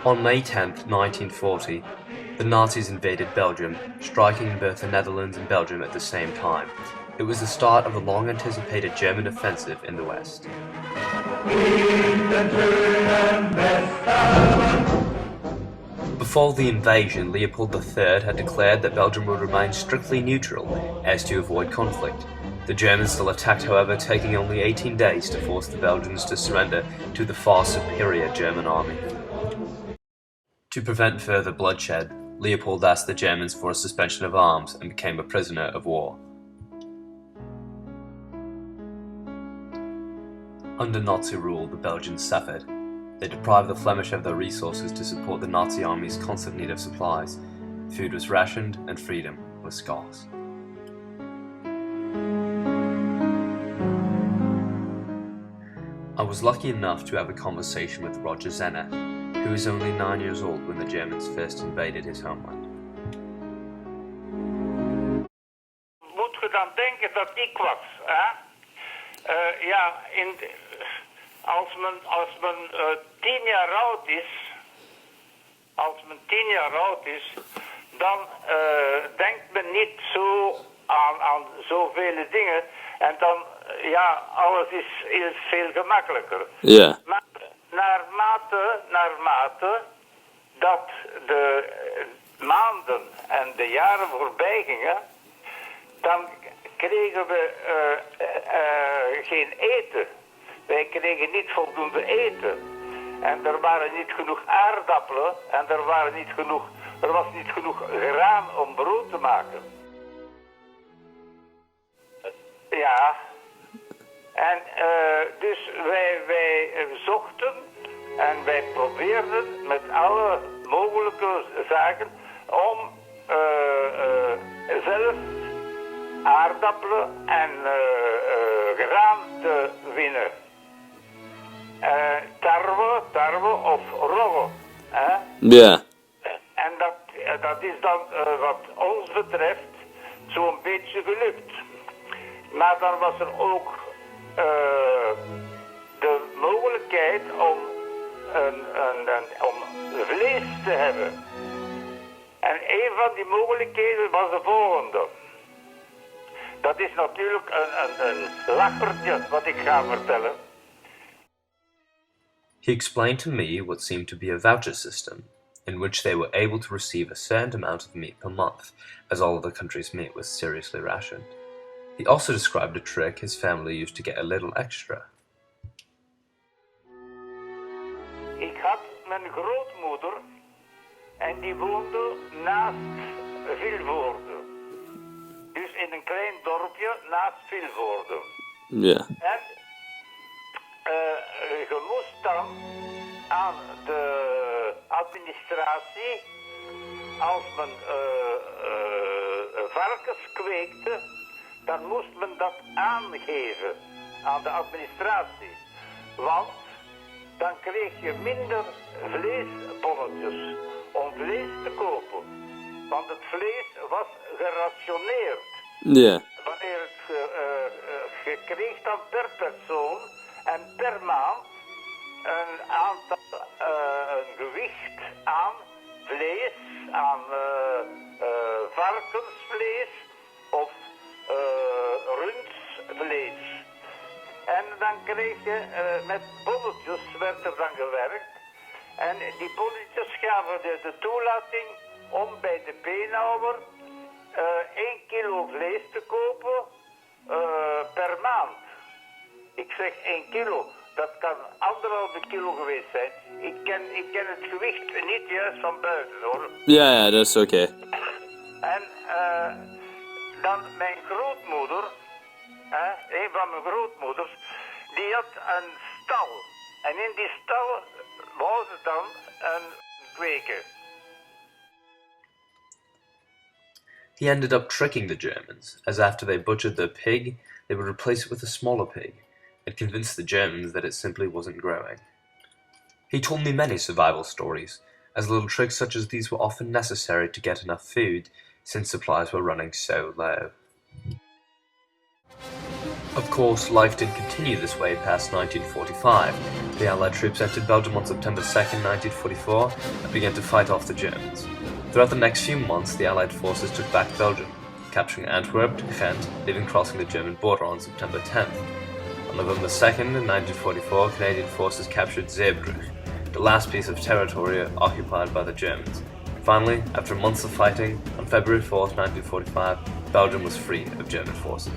On May 10, 1940, the Nazis invaded Belgium, striking both the Netherlands and Belgium at the same time. It was the start of the long-anticipated German offensive in the West. Before the invasion, Leopold III had declared that Belgium would remain strictly neutral as to avoid conflict. The Germans still attacked, however, taking only 18 days to force the Belgians to surrender to the far superior German army. To prevent further bloodshed, Leopold asked the Germans for a suspension of arms and became a prisoner of war. Under Nazi rule, the Belgians suffered. They deprived the Flemish of their resources to support the Nazi army's constant need of supplies. Food was rationed and freedom was scarce. I was lucky enough to have a conversation with Roger Zenner, who was only 9 years old when the Germans first invaded his homeland. Moet je dan denken dat ik was, hè? Als men 10 jaar oud is, dan denkt men niet zo aan zoveel dingen en dan, alles is veel gemakkelijker. Ja. Maar naarmate dat de maanden en de jaren voorbij gingen, dan kregen we geen eten. Wij kregen niet voldoende eten. En er waren niet genoeg aardappelen en er was niet genoeg graan om brood te maken. Ja. En dus wij zochten en wij probeerden met alle mogelijke zaken om zelf aardappelen en graan te winnen. Tarwe of rogge. Ja. En dat is dan wat ons betreft zo'n beetje gelukt. Maar dan was er ook de mogelijkheid om vlees te hebben. En een van die mogelijkheden was de volgende. Dat is natuurlijk een lachertje wat ik ga vertellen. He explained to me what seemed to be a voucher system, in which they were able to receive a certain amount of meat per month, as all of the country's meat was seriously rationed. He also described a trick his family used to get a little extra. Ik had mijn grootmoeder en die woonde naast Vilvoorde. Dus in een klein dorpje naast Vilvoorde. Ja. En je moest dan aan de administratie, als men varkens kweekte, dan moest men dat aangeven aan de administratie. Want dan kreeg je minder vleesbonnetjes om vlees te kopen. Want het vlees was gerationeerd. Ja. Wanneer je kreeg dan per persoon en per maand een aantal, een gewicht aan vlees, aan varkensvlees of rundsvlees. En dan kreeg je met bonnetjes werd er dan gewerkt. En die bonnetjes gaven de toelating om bij de beenhouwer 1 kilo vlees te kopen per maand. Ik zeg 1 kilo, dat kan 1,5 kilo geweest zijn. Ik ken het gewicht niet juist van buiten hoor. Ja, dat is oké. En dan mijn grootmoeder, een van mijn grootmoeders, die had een stal. En in die stal wou ze dan een kweken. He ended up tricking the Germans, as after they butchered their pig, they would replace it with a smaller pig, and convinced the Germans that it simply wasn't growing. He told me many survival stories, as little tricks such as these were often necessary to get enough food, since supplies were running so low. Of course, life didn't continue this way past 1945. The Allied troops entered Belgium on September 2nd, 1944, and began to fight off the Germans. Throughout the next few months, the Allied forces took back Belgium, capturing Antwerp, Ghent, even crossing the German border on September 10th. On November 2nd, 1944, Canadian forces captured Zeebrugge, the last piece of territory occupied by the Germans. Finally, after months of fighting, on February 4th, 1945, Belgium was free of German forces.